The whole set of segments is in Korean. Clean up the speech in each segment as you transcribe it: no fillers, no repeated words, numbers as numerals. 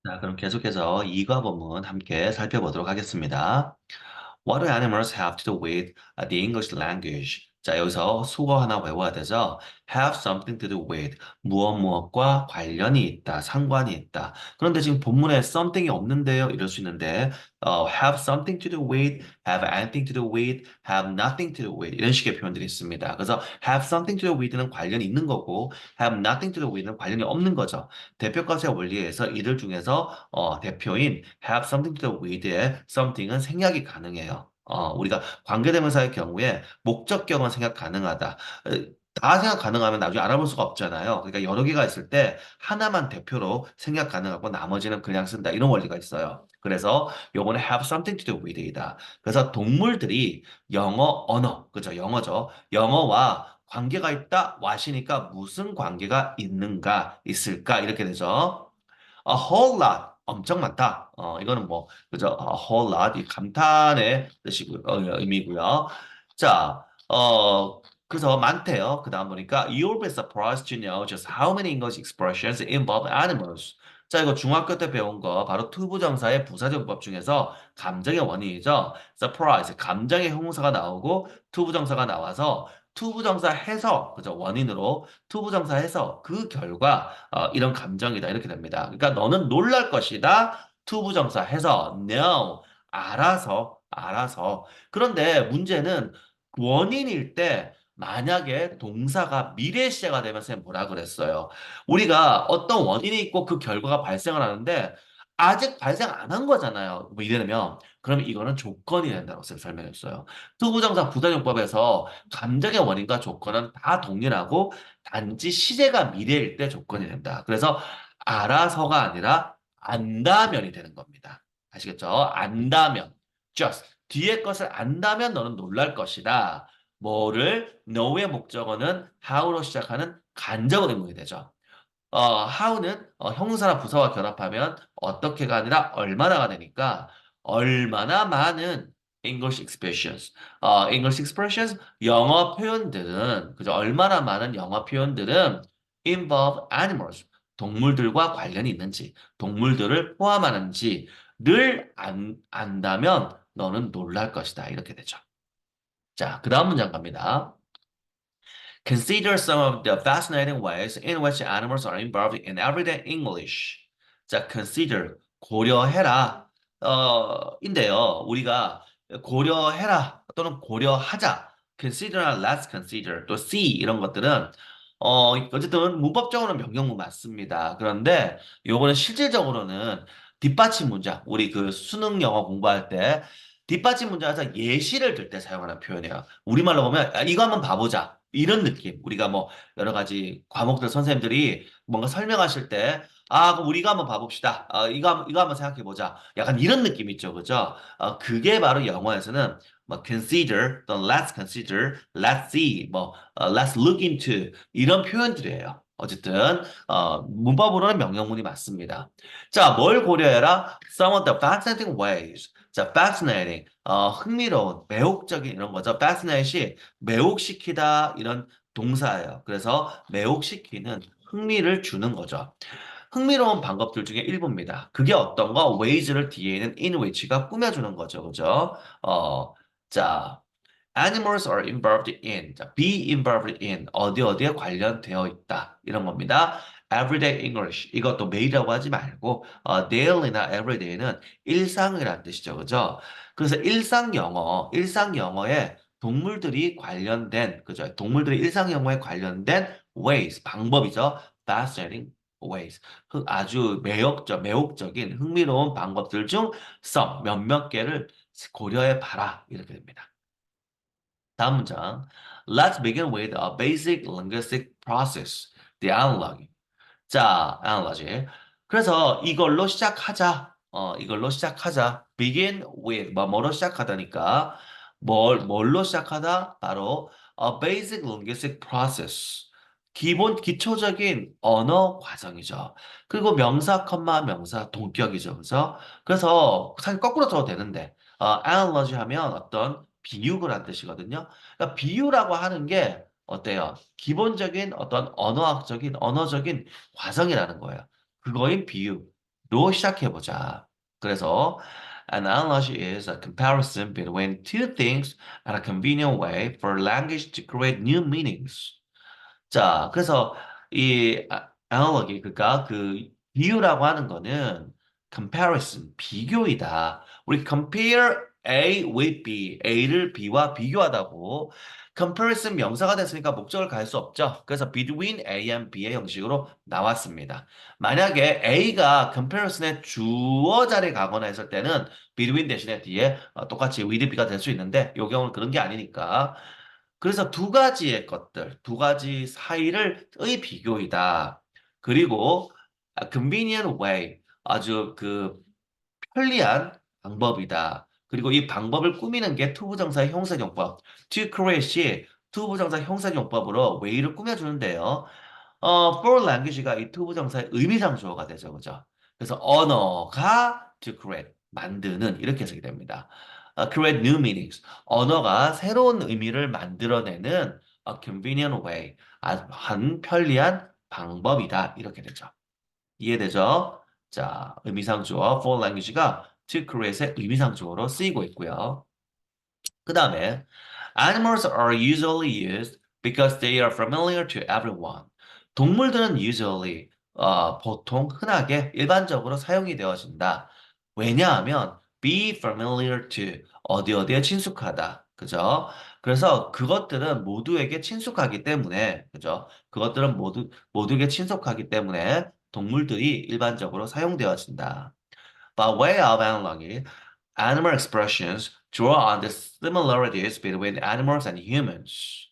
자, 그럼 계속해서 이과 본문 함께 살펴보도록 하겠습니다. What do animals have to do with the English language? 자, 여기서 수어 하나 외워야 되죠. Have something to do with 무엇과 관련이 있다, 상관이 있다. 그런데 지금 본문에 something이 없는데요. 이럴 수 있는데 have something to do with, have anything to do with, have nothing to do with 이런 식의 표현들이 있습니다. 그래서 have something to do with는 관련이 있는 거고 have nothing to do with는 관련이 없는 거죠. 대표과세 원리에 의해서 이들 중에서 대표인 have something to do with의 something은 생략이 가능해요. 우리가 관계대명사의 경우에 목적격은 생각 가능하다. 다 생각 가능하면 나중에 알아볼 수가 없잖아요. 그러니까 여러 개가 있을 때 하나만 대표로 생각 가능하고 나머지는 그냥 쓴다. 이런 원리가 있어요. 그래서 요거는 have something to do with이다. 그래서 동물들이 영어, 언어, 그죠? 영어죠. 영어와 관계가 있다. what이니까 무슨 관계가 있는가, 있을까 이렇게 되죠. A whole lot. 엄청 많다. 이거는 뭐, 그죠? A whole lot. 이 감탄의 뜻이고요. 의미고요. 자, 그래서 많대요. 그 다음 보니까 you'll be surprised to know just how many English expressions involve animals. 자, 이거 중학교 때 배운 거 바로 투부정사의 부사정법 중에서 감정의 원인이죠. surprise, 감정의 형용사가 나오고 투부정사가 나와서 투부정사 해서 그죠? 원인으로 투부정사 해서 그 결과 이런 감정이다 이렇게 됩니다. 그러니까 너는 놀랄 것이다. 투부정사 해서 no 알아서 그런데 문제는 원인일 때 만약에 동사가 미래 시제가 되면 쌤 뭐라 그랬어요? 우리가 어떤 원인이 있고 그 결과가 발생을 하는데 아직 발생 안 한 거잖아요. 뭐 이러면 그럼 이거는 조건이 된다고 쌤 설명했어요. 투부정사 부사용법에서 감정의 원인과 조건은 다 동일하고 단지 시제가 미래일 때 조건이 된다. 그래서 알아서가 아니라 안다면이 되는 겁니다. 아시겠죠? 안다면. just. 뒤에 것을 안다면 너는 놀랄 것이다. 뭐를 know의 목적어는 how로 시작하는 간접 의문이 되죠. how는 형사나 부사와 결합하면 어떻게가 아니라 얼마나가 되니까 얼마나 많은 English expressions, English expressions 영어 표현들은 그죠? 얼마나 많은 영어 표현들은 involve animals 동물들과 관련이 있는지, 동물들을 포함하는지를 안다면 너는 놀랄 것이다. 이렇게 되죠. 자, 그 다음 문장 갑니다. Consider some of the fascinating ways in which animals are involved in everyday English. 자, consider, 고려해라. 인데요. 우리가 고려해라 또는 고려하자. consider나 let's consider 또 see 이런 것들은 어쨌든 문법적으로는 명령문 맞습니다. 그런데 요거는 실질적으로는 뒷받침 문장, 우리 그 수능 영어 공부할 때 뒷받침 문장에서 예시를 들 때 사용하는 표현이에요. 우리말로 보면 이거 한번 봐보자. 이런 느낌. 우리가 뭐 여러 가지 과목들 선생님들이 뭔가 설명하실 때 그럼 우리가 한번 봐봅시다. 이거 한번 생각해보자. 약간 이런 느낌 있죠. 그죠? 그게 바로 영어에서는 뭐 consider, 또는 let's consider, let's see, 뭐 let's look into 이런 표현들이에요. 어쨌든 문법으로는 명령문이 맞습니다. 자, 뭘 고려해라? Some of the fascinating ways. 자, fascinating, 흥미로운, 매혹적인 이런 거죠. fascinate이 매혹시키다 이런 동사예요. 그래서 매혹시키는 흥미를 주는 거죠. 흥미로운 방법들 중에 일부입니다. 그게 어떤 거? ways를 뒤에 있는 in which가 꾸며주는 거죠. 그죠? 자, animals are involved in, 자, be involved in, 어디에 관련되어 있다. 이런 겁니다. everyday English, 이것도 매일이라고 하지 말고, daily나 everyday는 일상이라는 뜻이죠. 그죠? 그래서 일상 영어에 동물들이 관련된, 그죠? 동물들의 일상 영어에 관련된 ways, 방법이죠. fascinating ways. 아주 매혹적인 흥미로운 방법들 중 some, 몇몇 개를 고려해 봐라. 이렇게 됩니다. 다음 문장. Let's begin with a basic linguistic process. The analogy. 자, analogy. 그래서 이걸로 시작하자. Begin with, 뭐로 시작하다니까. 뭘로 시작하다? 바로 a basic linguistic process. 기초적인 언어 과정이죠. 그리고 명사, 명사, 동격이죠. 그래서 사실 거꾸로 써도 되는데, analogy 하면 어떤 비유를 한 뜻이거든요. 그러니까 비유라고 하는 게 어때요? 기본적인 어떤 언어적인 과정이라는 거예요. 그거인 비유. 로 시작해보자. 그래서 an analogy is a comparison between two things and a convenient way for language to create new meanings. 자, 그래서 이 analogy, 그러니까 그 비유라고 하는 거는 comparison, 비교이다. 우리 compare A with B, A를 B와 비교하다고. comparison 명사가 됐으니까 목적을 갈 수 없죠. 그래서 between A and B의 형식으로 나왔습니다. 만약에 A가 comparison의 주어 자리에 가거나 했을 때는 between 대신에 뒤에 똑같이 with B가 될 수 있는데 이 경우는 그런 게 아니니까 그래서 두 가지의 것들, 두 가지 사이를 비교이다. 그리고 convenient way, 아주 그 편리한 방법이다. 그리고 이 방법을 꾸미는 게 투부정사의 형사용법. to create이 투부정사 형사용법으로 way를 꾸며주는데요. for language가 이 투부정사의 의미상 주어가 되죠. 그죠? 그래서 언어가 to create, 만드는 이렇게 해석이 됩니다. create new meanings. 언어가 새로운 의미를 만들어내는 a convenient way, 한 편리한 방법이다. 이렇게 되죠. 이해되죠? 자, 의미상 주어 for language가 to create의 의미상 주어로 쓰이고 있고요. 그 다음에 animals are usually used because they are familiar to everyone. 동물들은 usually 보통 흔하게 일반적으로 사용이 되어진다. 왜냐하면 be familiar to 어디 어디에 친숙하다. 그죠? 그래서 그것들은 모두에게 친숙하기 때문에 그죠? 그것들은 모두에게 친숙하기 때문에 동물들이 일반적으로 사용되어진다. By way of analogy, animal expressions draw on the similarities between animals and humans.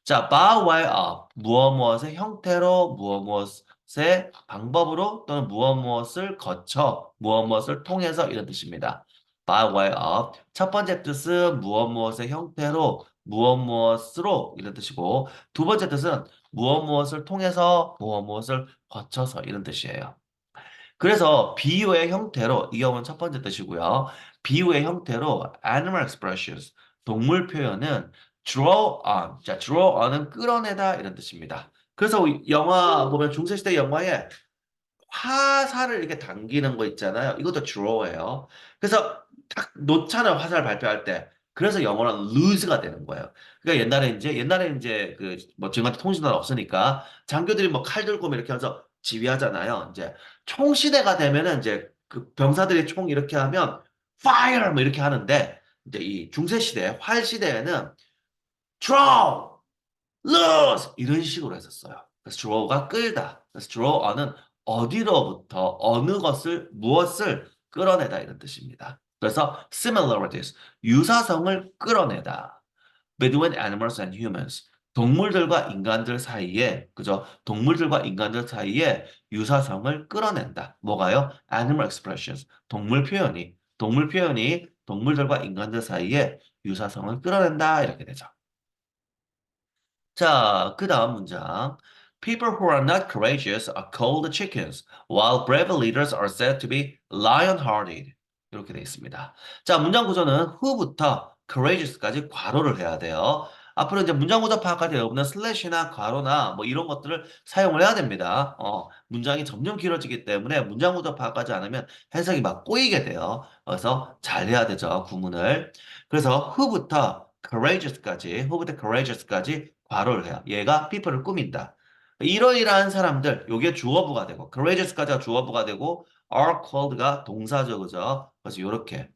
자, by way of 무엇의 형태로 무엇의 방법으로 또는 무엇을 거쳐 무엇을 통해서 이런 뜻입니다. By way of 첫 번째 뜻은 무엇의 형태로 무엇으로 이런 뜻이고 두 번째 뜻은 무엇을 통해서 무엇을 거쳐서 이런 뜻이에요. 그래서 비유의 형태로 이 경우는 첫 번째 뜻이고요. 비유의 형태로 animal expressions 동물 표현은 draw on. 자, draw on은 끌어내다 이런 뜻입니다. 그래서 영화 보면 중세시대 영화에 화살을 이렇게 당기는 거 있잖아요. 이것도 draw예요. 그래서 딱 놓잖아요. 화살 발표할 때. 그래서 영어는 lose가 되는 거예요. 그러니까 옛날에 이제 그 뭐 지금 같은 통신은 없으니까 장교들이 뭐 칼 들고 뭐 이렇게 하면서 지휘하잖아요. 이제 총 시대가 되면은 이제 그 병사들이 총 이렇게 하면 fire 뭐 이렇게 하는데 이제 이 중세 시대, 활 시대에는 draw lose 이런 식으로 했었어요. 그래서 draw가 끌다. 그래서 draw는 어디로부터 어느 것을 무엇을 끌어내다 이런 뜻입니다. 그래서 similarities 유사성을 끌어내다. Between animals and humans 동물들과 인간들 사이에 그죠? 동물들과 인간들 사이에 유사성을 끌어낸다. 뭐가요? Animal expressions 동물 표현이 동물들과 인간들 사이에 유사성을 끌어낸다 이렇게 되죠. 자, 그 다음 문장. People who are not courageous are called chickens, while brave leaders are said to be lion-hearted. 이렇게 되어 있습니다. 자, 문장 구조는 who부터 courageous까지 괄호를 해야 돼요. 앞으로 이제 문장 구조 파악할 때 여러분은 슬래시나 괄호나 뭐 이런 것들을 사용을 해야 됩니다. 문장이 점점 길어지기 때문에 문장 구조 파악하지 않으면 해석이 막 꼬이게 돼요. 그래서 잘 해야 되죠, 구문을. 그래서 who부터 courageous까지 괄호를 해요. 얘가 people을 꾸민다. 이러이러한 사람들, 요게 주어부가 되고, courageous까지가 주어부가 되고, are called가 동사죠, 그죠? 그래서 요렇게.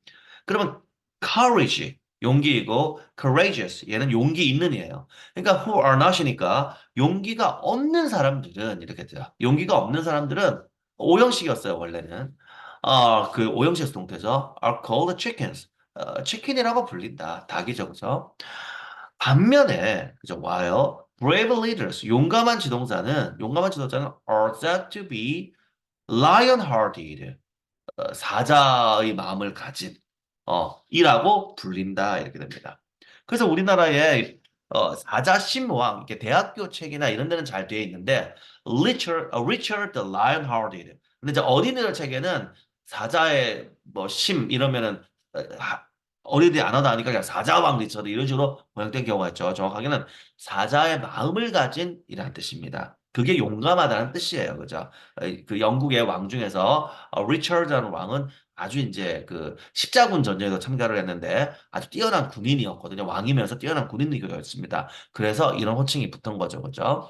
그러면 courage, 용기이고, courageous, 얘는 용기 있는 이에요. 그러니까 who are not이니까 용기가 없는 사람들은 이렇게 돼요. 용기가 없는 사람들은 오형식이었어요, 원래는. 그 오형식 동태죠. are called chickens. 치킨이라고 불린다. 닭이죠, 그죠? 반면에 그죠 와요. Brave leaders 용감한 지도자는 are said to be lion-hearted 사자의 마음을 가진 이라고 불린다 이렇게 됩니다. 그래서 우리나라에 사자 신모왕 이렇게 대학교 책이나 이런 데는 잘 되어 있는데 Richard the Lion-Hearted 근데 이제 어린이들 책에는 사자의 뭐 심 이러면은 어, 어린이들이 안 하다 하니까 그냥 사자왕 리처드 이런 식으로 번역된 경우가 있죠. 정확하게는 사자의 마음을 가진 이라는 뜻입니다. 그게 용감하다는 뜻이에요. 그죠? 그 영국의 왕 중에서 리처드라는 왕은 아주 이제 그 십자군 전쟁에도 참가를 했는데 아주 뛰어난 군인이었거든요. 왕이면서 뛰어난 군인이었습니다. 그래서 이런 호칭이 붙은 거죠. 그죠?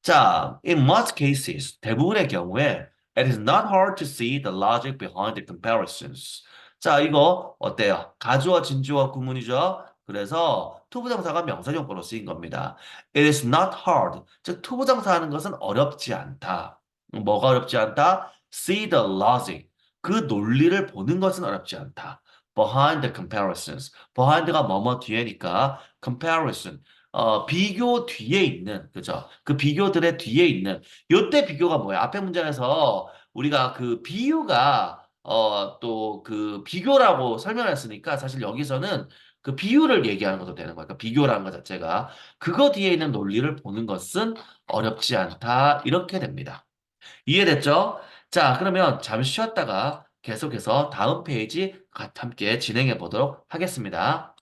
자, in most cases, 대부분의 경우에 it is not hard to see the logic behind the comparisons. 자, 이거 어때요? 가주어, 진주어 구문이죠. 그래서 투부정사가 명사용법으로 쓰인 겁니다. It is not hard. 즉, 투부정사 하는 것은 어렵지 않다. 뭐가 어렵지 않다? See the logic. 그 논리를 보는 것은 어렵지 않다. Behind the comparisons. behind가 뭐뭐 뒤에니까 comparison. 비교 뒤에 있는, 그죠? 그 비교들의 뒤에 있는, 요때 비교가 뭐야? 앞에 문장에서 우리가 그 비유가, 또 그 비교라고 설명했으니까 사실 여기서는 그 비유를 얘기하는 것도 되는 거야. 그러니까 비교라는 것 자체가. 그거 뒤에 있는 논리를 보는 것은 어렵지 않다. 이렇게 됩니다. 이해됐죠? 자, 그러면 잠시 쉬었다가 계속해서 다음 페이지 함께 진행해 보도록 하겠습니다.